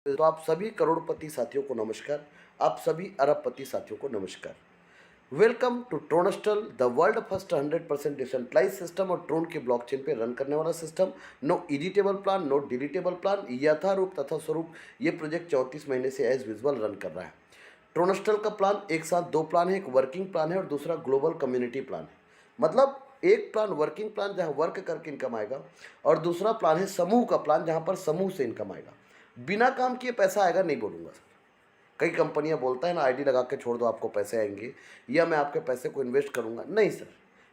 तो आप सभी करोड़पति साथियों को नमस्कार। आप सभी अरबपति साथियों को नमस्कार। Welcome to Tronstal, the world first 100% decentralize system और ट्रोन के ब्लॉकचेन पे रन करने वाला system. No editable plan, no deletable plan, यथारूप तथा स्वरूप ये प्रोजेक्ट 34 महीने से एज विजुअल रन कर रहा है। ट्रोनस्टल का प्लान एक साथ दो प्लान है, एक वर्किंग प्लान है और दूसरा ग्लोबल कम्युनिटी प्लान है। मतलब एक प्लान वर्किंग प्लान जहाँ वर्क करके इनकम आएगा और दूसरा प्लान है समूह का प्लान जहाँ पर समूह से इनकम आएगा। बिना काम किए पैसा आएगा नहीं बोलूँगा सर। कई कंपनियां बोलता है ना, आईडी लगा के छोड़ दो आपको पैसे आएंगे या मैं आपके पैसे को इन्वेस्ट करूंगा। नहीं सर,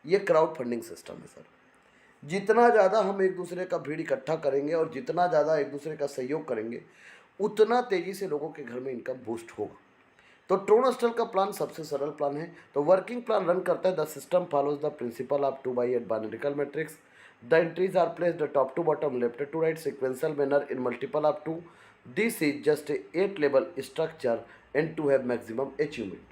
ये क्राउड फंडिंग सिस्टम है सर। जितना ज़्यादा हम एक दूसरे का भीड़ इकट्ठा करेंगे और जितना ज़्यादा एक दूसरे का सहयोग करेंगे उतना तेज़ी से लोगों के घर में इनकम बूस्ट होगा। तो ट्रोनस्टल का प्लान सबसे सरल प्लान है। तो वर्किंग प्लान रन करता है, the system follows the principle of 2/8 binarical matrix. The entries are placed top to bottom, left to right, sequential manner in multiple of 2. This is just a 8 level structure and to have maximum achievement.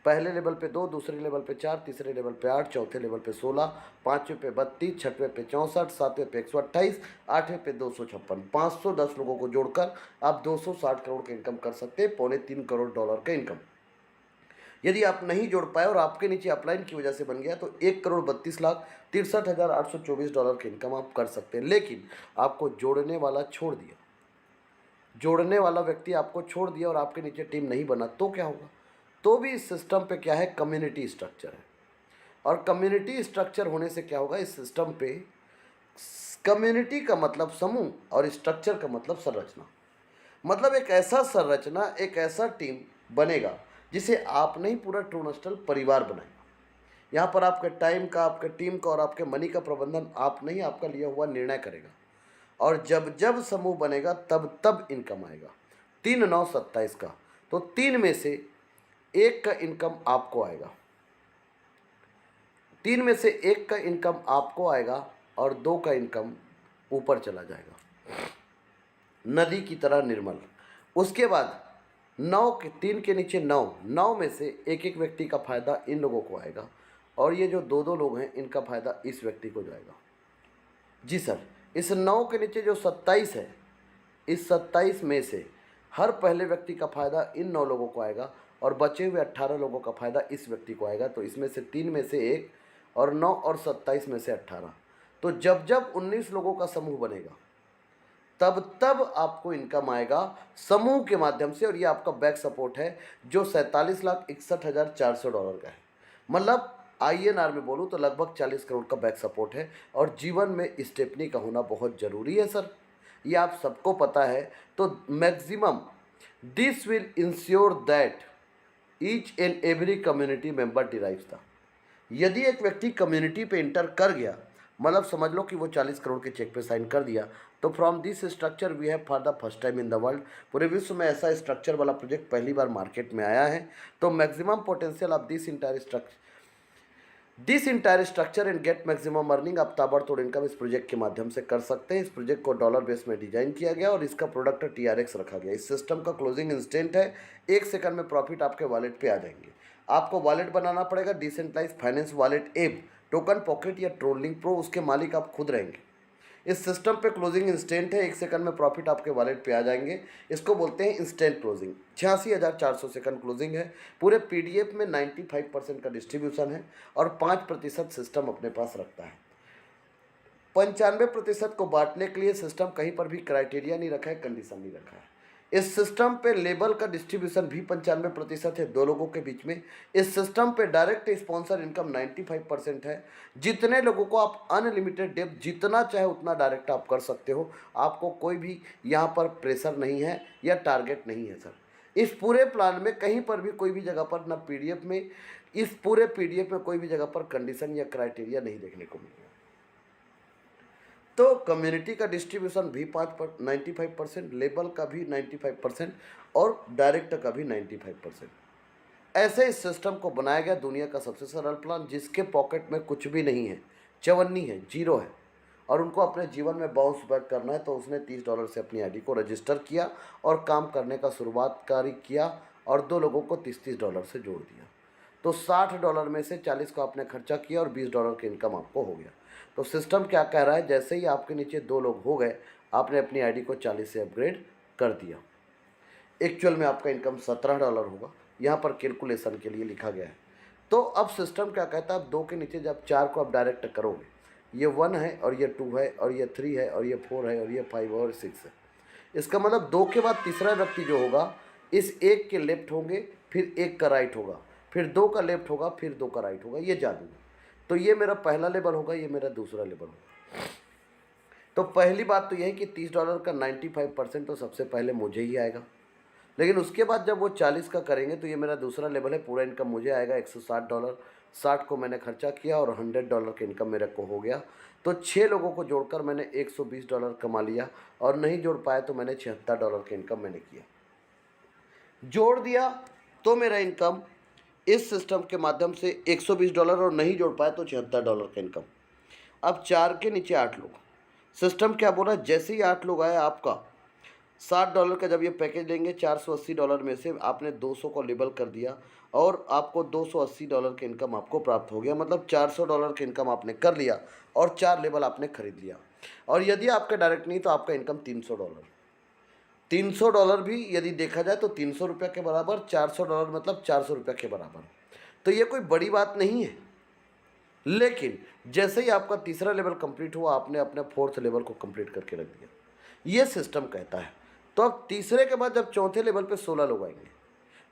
पहले level पे 2, दूसरे level पे 4, तीसरे level पे 8, चौथे level पे 16, पाँचवें पे 32, छठवें पे 64, सातवें पे 128, आठवें पे 256। 510 लोगों को जोड़कर आप 260 करोड़ का इनकम कर सकते हैं, $3.25 का इनकम। यदि आप नहीं जोड़ पाए और आपके नीचे अपलाइन की वजह से बन गया तो 1,32,63,824 का इनकम आप कर सकते हैं। लेकिन आपको जोड़ने वाला छोड़ दिया, जोड़ने वाला व्यक्ति आपको छोड़ दिया और आपके नीचे टीम नहीं बना तो क्या होगा? तो भी इस सिस्टम पे क्या है, कम्युनिटी स्ट्रक्चर है। और कम्युनिटी स्ट्रक्चर होने से क्या होगा इस सिस्टम पे, कम्युनिटी का मतलब समूह और स्ट्रक्चर का मतलब संरचना। मतलब एक ऐसा संरचना, एक ऐसा टीम बनेगा जिसे आप नहीं पूरा ट्रोनस्टल परिवार बनाएगा। यहाँ पर आपके टाइम का, आपके टीम का और आपके मनी का प्रबंधन आप नहीं, आपका लिया हुआ निर्णय करेगा। और जब जब समूह बनेगा तब तब इनकम आएगा। 3, 9, 27 का, तो 3 में से 1 का इनकम आपको आएगा, 3 में से 1 का इनकम आपको आएगा और 2 का इनकम ऊपर चला जाएगा, नदी की तरह निर्मल। उसके बाद 9 के 3 के नीचे 9, 9 में से एक एक व्यक्ति का फायदा इन लोगों को आएगा और ये जो दो दो लोग हैं इनका फायदा इस व्यक्ति को जाएगा। जी सर, इस 9 के नीचे जो 27 है, इस 27 में से हर पहले व्यक्ति का फायदा इन 9 लोगों को आएगा और बचे हुए 18 लोगों का फायदा इस व्यक्ति को आएगा। तो इसमें से 3 में से 1 और 9 और 27 में से 18। तो जब जब 19 लोगों का समूह बनेगा तब तब आपको इनकम आएगा समूह के माध्यम से। और ये आपका बैक सपोर्ट है जो $47,61,400 का है। मतलब INR में बोलूँ तो लगभग 40 करोड़ का बैक सपोर्ट है। और जीवन में स्टेपनी का होना बहुत ज़रूरी है सर, ये आप सबको पता है। तो maximum this will ensure that each and every community member derives the. यदि एक व्यक्ति कम्युनिटी पे इंटर कर गया, मतलब समझ लो कि वो 40 करोड़ के चेक पे साइन कर दिया, तो from this structure we have for the first time in the world, पूरे विश्व में ऐसा स्ट्रक्चर वाला प्रोजेक्ट पहली बार मार्केट में आया है। तो maximum potential of this entire structure and get maximum earning, आप ताबड़तोड़ इनकम इस प्रोजेक्ट के माध्यम से कर सकते हैं। इस प्रोजेक्ट को डॉलर बेस में डिजाइन किया गया और इसका प्रोडक्ट TRX रखा गया। इस सिस्टम का क्लोजिंग इंस्टेंट है, 1 सेकंड में प्रॉफिट आपके वॉलेट पे आ जाएंगे। आपको वॉलेट बनाना पड़ेगा, decentralise finance wallet app, token pocket या ट्रोलिंग प्रो, उसके मालिक आप खुद रहेंगे। इस सिस्टम पे क्लोजिंग इंस्टेंट है, 1 सेकंड में प्रॉफिट आपके वॉलेट पे आ जाएंगे। इसको बोलते हैं इंस्टेंट क्लोजिंग। 86,400 सेकंड क्लोजिंग है। पूरे PDF में 95% का डिस्ट्रीब्यूशन है और 5% सिस्टम अपने पास रखता है। 95% को बांटने के लिए सिस्टम कहीं पर भी क्राइटेरिया नहीं रखा है, कंडीशन नहीं रखा है। इस सिस्टम पे लेबल का डिस्ट्रीब्यूशन भी 95% है 2 लोगों के बीच में। इस सिस्टम पे डायरेक्ट स्पॉन्सर इनकम 95% है। जितने लोगों को आप अनलिमिटेड डेप्थ जितना चाहे उतना डायरेक्ट आप कर सकते हो। आपको कोई भी यहाँ पर प्रेशर नहीं है या टारगेट नहीं है सर। इस पूरे प्लान में कहीं पर भी कोई भी जगह पर ना PDF में, इस पूरे PDF में कोई भी जगह पर कंडीशन या क्राइटेरिया नहीं देखने को मिलेगा। तो कम्युनिटी का डिस्ट्रीब्यूशन भी 95%, लेबल का भी 95% और डायरेक्ट का भी 95%। ऐसे इस सिस्टम को बनाया गया, दुनिया का सबसे सरल प्लान, जिसके पॉकेट में कुछ भी नहीं है, चवन्नी है, जीरो है और उनको अपने जीवन में बाउंस बैक करना है। तो उसने $30 से अपनी ID को रजिस्टर किया और काम करने का शुरुआत किया और 2 लोगों को $30 से जोड़ दिया। तो $60 में से 40 का आपने खर्चा किया और $20 की इनकम आपको हो गया। तो सिस्टम क्या कह रहा है, जैसे ही आपके नीचे 2 लोग हो गए, आपने अपनी ID को 40 से अपग्रेड कर दिया। एक्चुअल में आपका इनकम $17 होगा, यहाँ पर कैलकुलेशन के लिए लिखा गया है। तो अब सिस्टम क्या कहता है, अब 2 के नीचे जब 4 को आप डायरेक्ट करोगे, ये 1 है और ये 2 है और ये 3 है और ये 4 है और ये 5 और 6 है। इसका मतलब 2 के बाद तीसरा व्यक्ति जो होगा, इस 1 के लेफ्ट होंगे, फिर 1 का राइट होगा, फिर 2 का लेफ्ट होगा, फिर 2 का राइट होगा। ये जादू है। तो ये मेरा पहला लेवल होगा, ये मेरा दूसरा लेवल होगा। तो पहली बात तो यह है कि $30 का 95% तो सबसे पहले मुझे ही आएगा, लेकिन उसके बाद जब वो 40 का करेंगे तो ये मेरा दूसरा लेवल है, पूरा इनकम मुझे आएगा $160। 60 को मैंने खर्चा किया और $100 का इनकम मेरे को हो गया। तो 6 लोगों को जोड़कर मैंने $120 कमा लिया, और नहीं जोड़ पाया तो मैंने $76 का इनकम मैंने किया। जोड़ दिया तो मेरा इनकम इस सिस्टम के माध्यम से $120, और नहीं जोड़ पाया तो $76 का इनकम। अब 4 के नीचे 8 लोग, सिस्टम क्या बोला, जैसे ही 8 लोग आए आपका $60 का जब ये पैकेज लेंगे, $480 में से आपने 200 को लेबल कर दिया और आपको $280 का इनकम आपको प्राप्त हो गया। मतलब $400 का इनकम आपने कर लिया और 4 लेबल आपने खरीद लिया। और यदि आपका डायरेक्ट नहीं तो आपका इनकम $300। $300 भी यदि देखा जाए तो ₹300 के बराबर, $400 मतलब ₹400 के बराबर। तो ये कोई बड़ी बात नहीं है। लेकिन जैसे ही आपका तीसरा लेवल कंप्लीट हुआ, आपने अपने 4th लेवल को कंप्लीट करके रख दिया, ये सिस्टम कहता है। तो अब तीसरे के बाद जब चौथे लेवल पे 16 लोग आएंगे,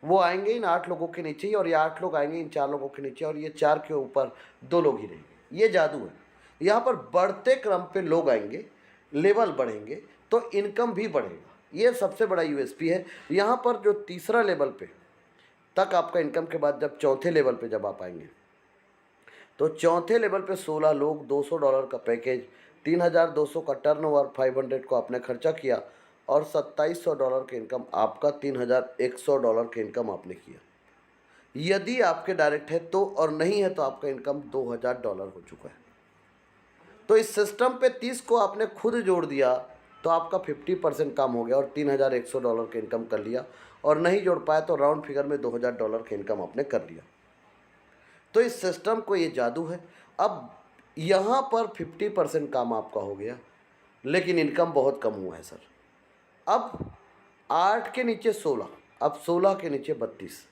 वो आएंगे इन 8 लोगों के नीचे ही, और ये 8 लोग आएंगे इन 4 लोगों के नीचे, और ये 4 के ऊपर 2 लोग ही रहेंगे। ये जादू है। यहाँ पर बढ़ते क्रम पे लोग आएंगे, लेवल बढ़ेंगे तो इनकम भी बढ़ेगा। ये सबसे बड़ा यूएसपी है। यहाँ पर जो तीसरा लेवल पे तक आपका इनकम के बाद जब चौथे लेवल पे जब आप आएंगे, तो चौथे लेवल पे 16 लोग, $200 का पैकेज, 3200 का टर्नओवर, 500 को आपने खर्चा किया, और $2700 का इनकम आपका, $3100 का इनकम आपने किया। यदि आपके डायरेक्ट है तो, और नहीं है तो आपका इनकम $2000 हो चुका है। तो इस सिस्टम पे 30 को आपने खुद जोड़ दिया तो आपका 50% काम हो गया और $3100 का इनकम कर लिया, और नहीं जोड़ पाया तो राउंड फिगर में $2000 का इनकम आपने कर लिया। तो इस सिस्टम को ये जादू है। अब यहाँ पर 50% काम आपका हो गया, लेकिन इनकम बहुत कम हुआ है सर। अब 8 के नीचे 16, अब 16 के नीचे 32,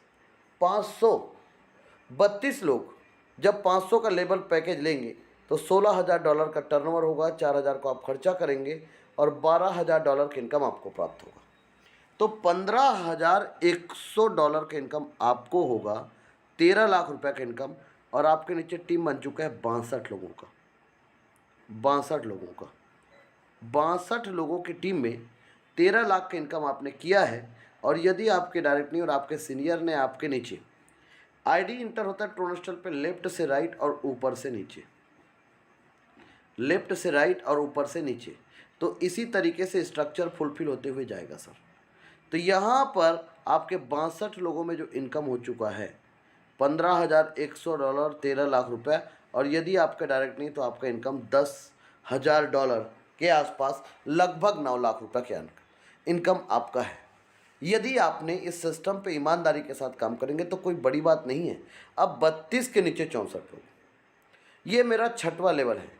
532 लोग जब 500 का लेवल पैकेज लेंगे तो $16000 का टर्नओवर होगा, 4000 को आप खर्चा करेंगे और $12000 का इनकम आपको प्राप्त होगा। तो $15100 का इनकम आपको होगा, 13 लाख रुपए का इनकम। और आपके नीचे टीम बन चुका है 62 लोगों का, 62 लोगों का, 62 लोगों की टीम में 13 लाख का इनकम आपने किया है। और यदि आपके डायरेक्ट नहीं और आपके सीनियर ने आपके नीचे आईडी इंटर होता है ट्रोनस्टल पे, लेफ्ट से राइट और ऊपर से नीचे, लेफ्ट से राइट और ऊपर से नीचे, तो इसी तरीके से स्ट्रक्चर फुलफिल होते हुए जाएगा सर। तो यहाँ पर आपके 62 लोगों में जो इनकम हो चुका है $15100, 13 लाख रुपए। और यदि आपका डायरेक्ट नहीं तो आपका इनकम $10,000 के आसपास, लगभग 9 लाख रुपए के इनकम आपका है। यदि आपने इस सिस्टम पे ईमानदारी के साथ काम करेंगे तो कोई बड़ी बात नहीं है। अब 32 के नीचे 64 लोग, ये मेरा 6वां लेवल है।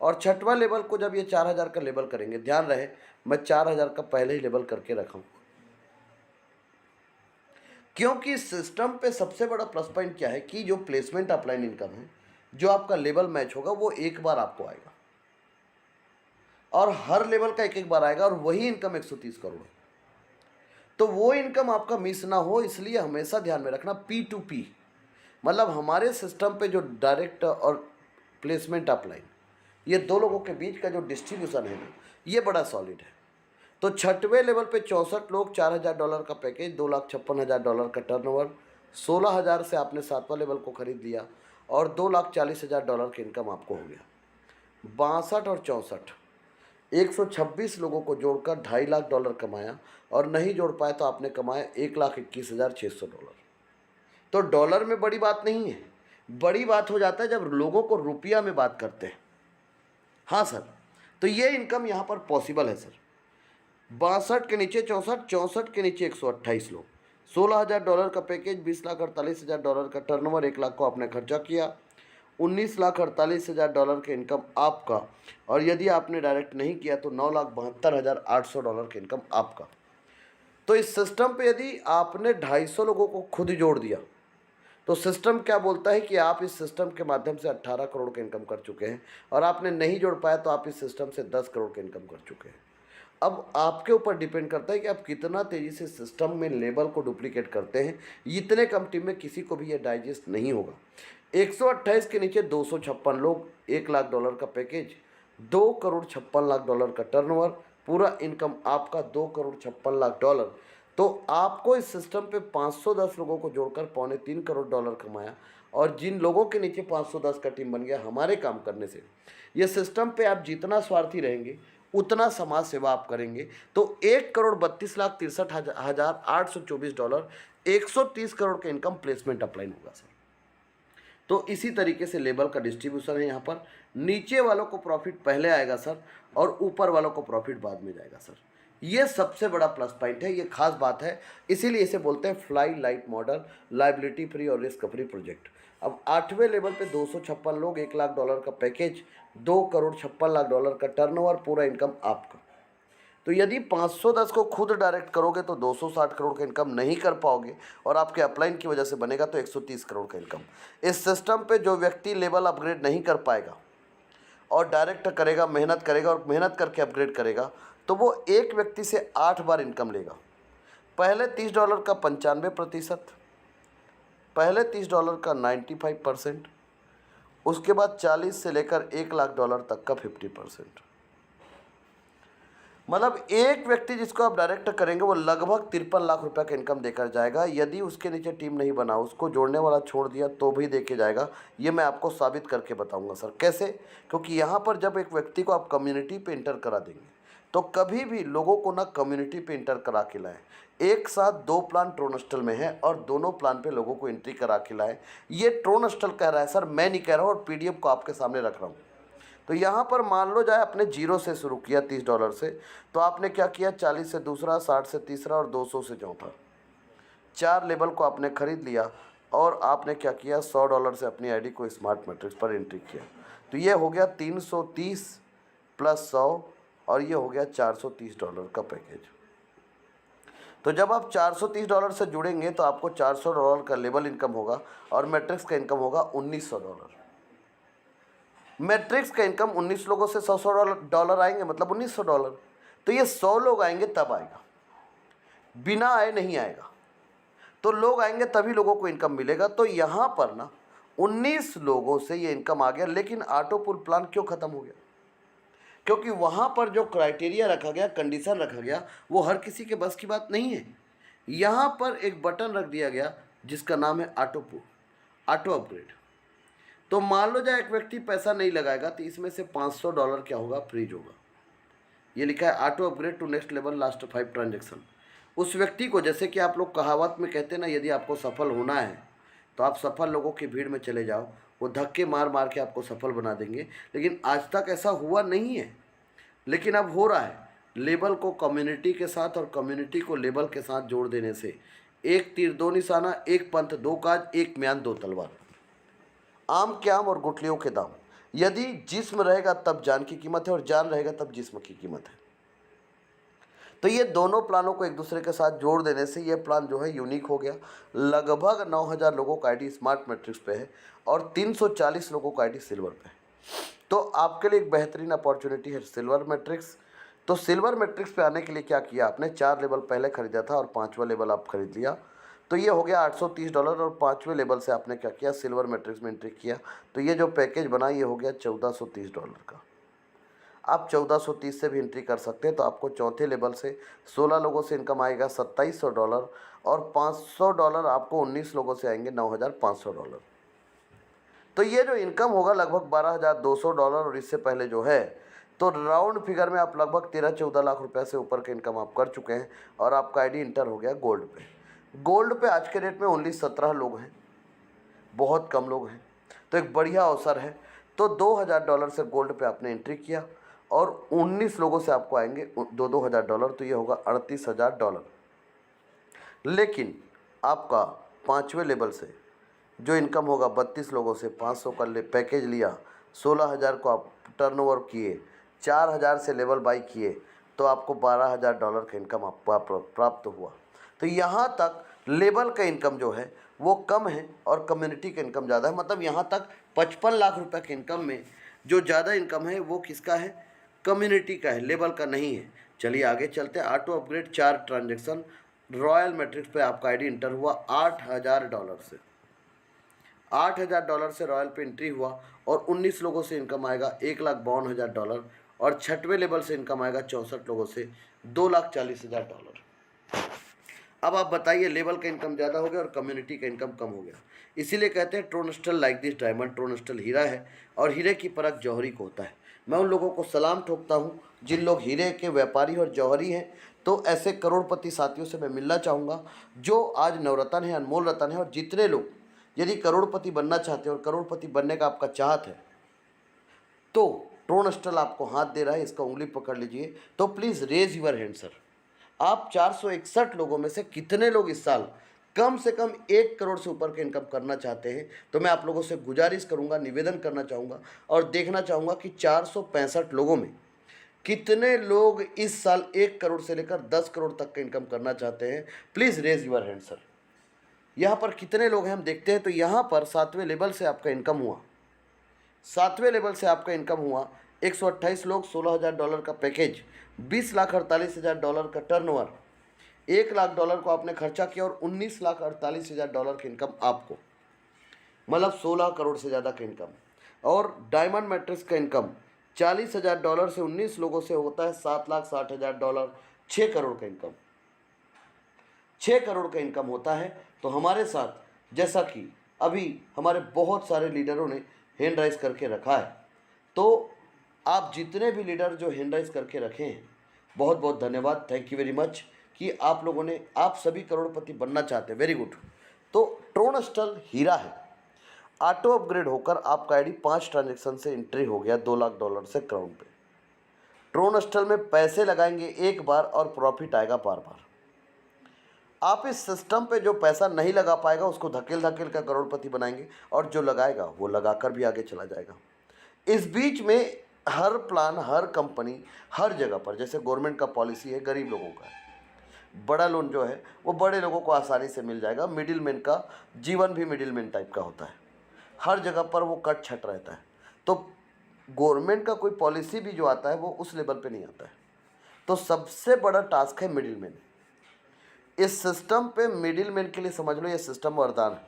और 6वां लेवल को जब ये 4000 का लेवल करेंगे, ध्यान रहे मैं 4000 का पहले ही लेवल करके रखा हूँ, क्योंकि इस सिस्टम पे सबसे बड़ा प्लस पॉइंट क्या है कि जो प्लेसमेंट अपलाइन इनकम है, जो आपका लेवल मैच होगा वो एक बार आपको आएगा, और हर लेवल का एक एक बार आएगा, और वही इनकम 130 करोड़। तो वो इनकम आपका मिस ना हो, इसलिए हमेशा ध्यान में रखना P2P, मतलब हमारे सिस्टम पे जो डायरेक्ट और प्लेसमेंट अपलाइन, ये 2 लोगों के बीच का जो डिस्ट्रीब्यूशन है ना, ये बड़ा सॉलिड है। तो 6वें लेवल पे 64 लोग, $4000 का पैकेज, $2,56,000 का टर्नओवर, 16000 से आपने 7वां लेवल को खरीद लिया और $2,40,000 की इनकम आपको हो गया। 62 और 64, 126 लोगों को जोड़कर $2.5 लाख कमाया, और नहीं जोड़ पाए तो आपने कमाया $1,21,600। तो डॉलर में बड़ी बात नहीं है, बड़ी बात हो जाता है जब लोगों को रुपया में बात करते हैं। हाँ सर, तो ये इनकम यहाँ पर पॉसिबल है सर। 62 के नीचे 64, 64 के नीचे 128 लोग, $16,000 का पैकेज, $20,48,000 का टर्नओवर, 1 लाख को आपने खर्चा किया, $19,48,000 का इनकम आपका। और यदि आपने डायरेक्ट नहीं किया तो $9,72,800 का इनकम आपका। तो इस सिस्टम पे यदि आपने 250 लोगों को खुद जोड़ दिया तो सिस्टम क्या बोलता है कि आप इस सिस्टम के माध्यम से 18 करोड़ का इनकम कर चुके हैं, और आपने नहीं जोड़ पाया तो आप इस सिस्टम से 10 करोड़ का इनकम कर चुके हैं। अब आपके ऊपर डिपेंड करता है कि आप कितना तेज़ी से सिस्टम में लेबल को डुप्लीकेट करते हैं। इतने कम टीम में किसी को भी ये डाइजेस्ट नहीं होगा। 128 के नीचे 256 लोग, $1 लाख का पैकेज, $2,56,00,000 का टर्नओवर, पूरा इनकम आपका $2,56,00,000। तो आपको इस सिस्टम पे 510 लोगों को जोड़कर $2.25 करोड़ कमाया, और जिन लोगों के नीचे 510 का टीम बन गया हमारे काम करने से, ये सिस्टम पे आप जितना स्वार्थी रहेंगे उतना समाज सेवा आप करेंगे, तो $1,32,63,824, 130 करोड़ का इनकम प्लेसमेंट अपलाइन होगा सर। तो इसी तरीके से लेबल का डिस्ट्रीब्यूशन है। यहाँ पर नीचे वालों को प्रॉफिट पहले आएगा सर, और ऊपर वालों को प्रॉफिट बाद में जाएगा सर। ये सबसे बड़ा प्लस पॉइंट है, ये खास बात है, इसीलिए इसे बोलते हैं fly light model, liability free और रिस्क फ्री प्रोजेक्ट। अब 8वें लेवल पे 256 लोग, $1 लाख का पैकेज, $2,56,00,000 का टर्नओवर, पूरा इनकम आपका। तो यदि 510 को खुद डायरेक्ट करोगे तो 260 करोड़ का इनकम नहीं कर पाओगे, और आपके अपलाइन की वजह से बनेगा तो 130 करोड़ का इनकम। इस सिस्टम पे जो व्यक्ति लेवल अपग्रेड नहीं कर पाएगा और डायरेक्ट करेगा, मेहनत करेगा और मेहनत करके अपग्रेड करेगा, तो वो एक व्यक्ति से 8 बार इनकम लेगा। पहले $30 का 95%, पहले $30 का 95%, उसके बाद 40 से लेकर $1,00,000 तक का 50%। मतलब एक व्यक्ति जिसको आप डायरेक्ट करेंगे वो लगभग 53 लाख रुपए का इनकम देकर जाएगा। यदि उसके नीचे टीम नहीं बना, उसको जोड़ने वाला छोड़ दिया, तो भी देके जाएगा। ये मैं आपको साबित करके बताऊंगा सर कैसे। क्योंकि यहाँ पर जब एक व्यक्ति को आप कम्युनिटी पे इंटर करा देंगे, तो कभी भी लोगों को ना कम्युनिटी पे इंटर करा के लाएं। एक साथ 2 प्लान ट्रोनस्टल में है और दोनों प्लान पे लोगों को एंट्री करा के लाएं। ये ट्रोनस्टल कह रहा है सर, मैं नहीं कह रहा हूँ, और PDF को आपके सामने रख रहा हूँ। तो यहाँ पर मान लो जाए आपने 0 से शुरू किया $30 से, तो आपने क्या किया, 40 से दूसरा, 60 से तीसरा और 200 से चौथा, 4 लेवल को आपने खरीद लिया, और आपने क्या किया, $100 से अपनी आईडी को स्मार्ट मैट्रिक्स पर एंट्री किया। तो ये हो गया 330 प्लस 100, और ये हो गया $430 का पैकेज। तो जब आप $430 से जुड़ेंगे तो आपको $400 का लेवल इनकम होगा, और मैट्रिक्स का इनकम होगा $1,900। मैट्रिक्स का इनकम 19 लोगों से $100 आएंगे, मतलब $1,900। तो ये 100 लोग आएंगे तब आएगा, बिना आए नहीं आएगा। तो लोग आएंगे तभी लोगों को इनकम मिलेगा। तो यहाँ पर ना 19 लोगों से ये इनकम आ गया। लेकिन ऑटो पुल प्लान क्यों ख़त्म हो गया? क्योंकि वहाँ पर जो क्राइटेरिया रखा गया, कंडीशन रखा गया, वो हर किसी के बस की बात नहीं है। यहाँ पर एक बटन रख दिया गया जिसका नाम है ऑटो पुल, ऑटो अपग्रेड। तो मान लो जाए एक व्यक्ति पैसा नहीं लगाएगा, तो इसमें से $500 क्या होगा, फ्रीज होगा। ये लिखा है auto upgrade to next level last 5 transaction. उस व्यक्ति को, जैसे कि आप लोग कहावत में कहते हैं ना, यदि आपको सफल होना है तो आप सफल लोगों की भीड़ में चले जाओ, वो धक्के मार मार के आपको सफल बना देंगे। लेकिन आज तक ऐसा हुआ नहीं है, लेकिन अब हो रहा है। लेबल को कम्युनिटी के साथ और कम्युनिटी को लेबल के साथ जोड़ देने से एक तीर दो निशाना, एक पंथ दो काज, एक म्यान दो तलवार। आम के आम और गुठलियों के दाम। यदि जिस्म रहेगा तब जान की कीमत है, और जान रहेगा तब जिस्म की कीमत है। तो ये दोनों प्लानों को एक दूसरे के साथ जोड़ देने से ये प्लान जो है यूनिक हो गया। लगभग 9,000 लोगों का आईडी स्मार्ट मैट्रिक्स पे है, और 340 लोगों का आईडी सिल्वर पे है। तो आपके लिए एक बेहतरीन अपॉर्चुनिटी है सिल्वर मैट्रिक्स। तो सिल्वर मैट्रिक्स पे आने के लिए क्या किया आपने, 4 लेवल पहले खरीदा था और 5वां लेवल आप खरीद लिया। तो ये हो गया $830, और 5वें लेवल से आपने क्या किया, सिल्वर मैट्रिक्स में एंट्री किया। तो ये जो पैकेज बना ये हो गया $1,430 का। आप 1430 से भी एंट्री कर सकते हैं। तो आपको चौथे लेवल से 16 लोगों से इनकम आएगा $2,700, और $500 आपको 19 लोगों से आएंगे $9,500। तो ये जो इनकम होगा लगभग $12,200, और इससे पहले जो है तो राउंड फिगर में आप लगभग 13-14 लाख रुपए से ऊपर के इनकम आप कर चुके हैं, और आपका आईडी इंटर हो गया गोल्ड पे। गोल्ड पे आज के डेट में ओनली 17 लोग हैं, बहुत कम लोग हैं। तो एक बढ़िया अवसर है। तो $2,000 से गोल्ड पे आपने एंट्री किया, और 19 लोगों से आपको आएंगे $2,000। तो ये होगा $38,000। लेकिन आपका 5वें लेवल से जो इनकम होगा 32 लोगों से 500 का पैकेज लिया, 16,000 को आप टर्नओवर किए, 4,000 से लेवल बाई किए, तो आपको $12,000 का इनकम आपको प्राप्त हुआ। तो यहाँ तक लेबर का इनकम जो है वो कम है और कम्युनिटी का इनकम ज़्यादा है। मतलब यहाँ तक 55 लाख रुपए के इनकम में जो ज़्यादा इनकम है वो किसका है? कम्युनिटी का है, लेबर का नहीं है। चलिए आगे चलते हैं। Auto upgrade 4 transaction royal matrix पे आपका आईडी इंटर हुआ $8,000 से। $8,000 से रॉयल पे एंट्री हुआ और 19 लोगों से इनकम आएगा $1,52,000 और 6वें लेवल से इनकम आएगा 64 लोगों से $2,40,000। अब आप बताइए, लेवल का इनकम ज़्यादा हो गया और कम्युनिटी का इनकम कम हो गया। इसीलिए कहते हैं ट्रोनस्टल लाइक दिस डायमंड, ट्रोनस्टल हीरा है और हीरे की परख जौहरी को होता है। मैं उन लोगों को सलाम ठोकता हूँ जिन लोग हीरे के व्यापारी और जौहरी हैं। तो ऐसे करोड़पति साथियों से मैं मिलना चाहूँगा जो आज नवरत्न है, अनमोल रत्न है। और जितने लोग यदि करोड़पति बनना चाहते हैं और करोड़पति बनने का आपका चाहत है तो ट्रोनस्टल आपको हाथ दे रहा है, इसका उंगली पकड़ लीजिए। तो please raise your hand sir. आप 461 लोगों में से कितने लोग इस साल कम से कम 1 करोड़ से ऊपर के इनकम करना चाहते हैं? तो मैं आप लोगों से गुजारिश करूंगा, निवेदन करना चाहूँगा और देखना चाहूँगा कि 465 लोगों में कितने लोग इस साल 1 करोड़ से लेकर 10 करोड़ तक का इनकम करना चाहते हैं। Please raise your hand sir. यहाँ पर कितने लोग हैं हम देखते हैं। तो यहाँ पर 7वें लेवल से आपका इनकम हुआ, 7वें लेवल से आपका इनकम हुआ 128 लोग, $16,000 का पैकेज, $20,48,000 का टर्नओवर, $1,00,000 को आपने खर्चा किया और $19,48,000 की इनकम आपको, मतलब 16 करोड़ से ज़्यादा का इनकम। और डायमंड मैट्रिक्स का इनकम $40,000 से 19 लोगों से होता है $7,60,000, 6 करोड़ का इनकम, 6 करोड़ का इनकम होता है। तो हमारे साथ जैसा कि अभी हमारे बहुत सारे लीडरों ने हैंड राइज करके रखा है, तो आप जितने भी लीडर जो हैंड राइज करके रखे हैं, बहुत बहुत धन्यवाद, थैंक यू वेरी मच कि आप लोगों ने, आप सभी करोड़पति बनना चाहते हैं, वेरी गुड। तो ट्रोनस्टल हीरा है, ऑटो अपग्रेड होकर आपका आईडी 5 ट्रांजेक्शन से एंट्री हो गया $2,00,000 से क्राउन पे। ट्रोनस्टल में पैसे लगाएंगे एक बार और प्रॉफिट आएगा बार बार। आप इस सिस्टम पे जो पैसा नहीं लगा पाएगा उसको धकेल धकेल कर करोड़पति बनाएंगे और जो लगाएगा वो लगाकर भी आगे चला जाएगा। इस बीच में हर प्लान, हर कंपनी, हर जगह पर, जैसे गवर्नमेंट का पॉलिसी है गरीब लोगों का है, बड़ा लोन जो है वो बड़े लोगों को आसानी से मिल जाएगा। मिडिल मैन का जीवन भी मिडिल मैन टाइप का होता है, हर जगह पर वो कट छट रहता है। तो गवर्नमेंट का कोई पॉलिसी भी जो आता है वो उस लेवल पे नहीं आता है। तो सबसे बड़ा टास्क है मिडिल मैन। इस सिस्टम पे मिडिल मैन के लिए समझ लो ये सिस्टम वरदान है।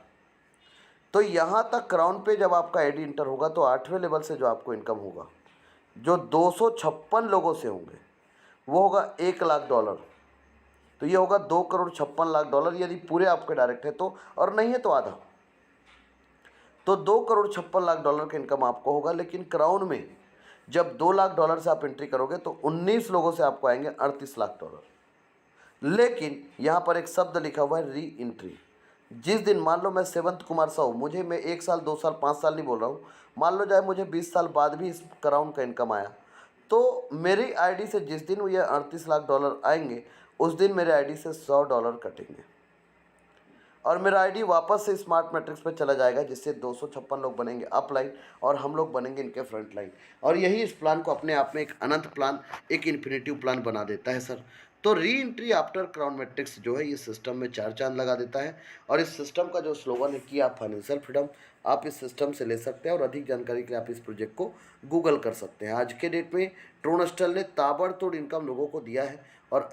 तो यहाँ तक क्राउन पे जब आपका आईडी इंटर होगा तो 8वें लेवल से जो आपको इनकम होगा, जो 256 लोगों से होंगे, वो होगा $1,00,000। तो ये होगा $2,56,00,000 यदि पूरे आपके डायरेक्ट है तो, और नहीं है तो आधा। तो $2,56,00,000 का इनकम आपको होगा। लेकिन क्राउन में जब $2,00,000 से आप एंट्री करोगे तो 19 लोगों से आपको आएंगे $38,00,000। लेकिन यहाँ पर एक शब्द लिखा हुआ है री एंट्री। जिस दिन मान लो मैं सेवंत कुमार साहू, मुझे, मैं 1 साल 2 साल 5 साल नहीं बोल रहा हूँ, मान लो जाए मुझे 20 साल बाद भी इस क्राउन का इनकम आया, तो मेरी आईडी से जिस दिन ये $38,00,000 आएंगे उस दिन मेरे आईडी से $100 कटेंगे और मेरा आईडी वापस से स्मार्ट मैट्रिक्स पे चला जाएगा, जिससे 256 लोग बनेंगे अपलाइन और हम लोग बनेंगे इनके फ्रंट लाइन। और यही इस प्लान को अपने आप में एक अनंत प्लान, एक इन्फिनिटिव प्लान बना देता है सर। तो re entry after crown matrix जो है ये सिस्टम में 4 चांद लगा देता है। और इस सिस्टम का जो स्लोगन है कि आप फाइनेंशियल फ्रीडम, आप इस सिस्टम से ले सकते हैं। और अधिक जानकारी के लिए आप इस प्रोजेक्ट को गूगल कर सकते हैं। आज के डेट में ट्रोनस्टल ने ताबड़तोड़ इनकम लोगों को दिया है और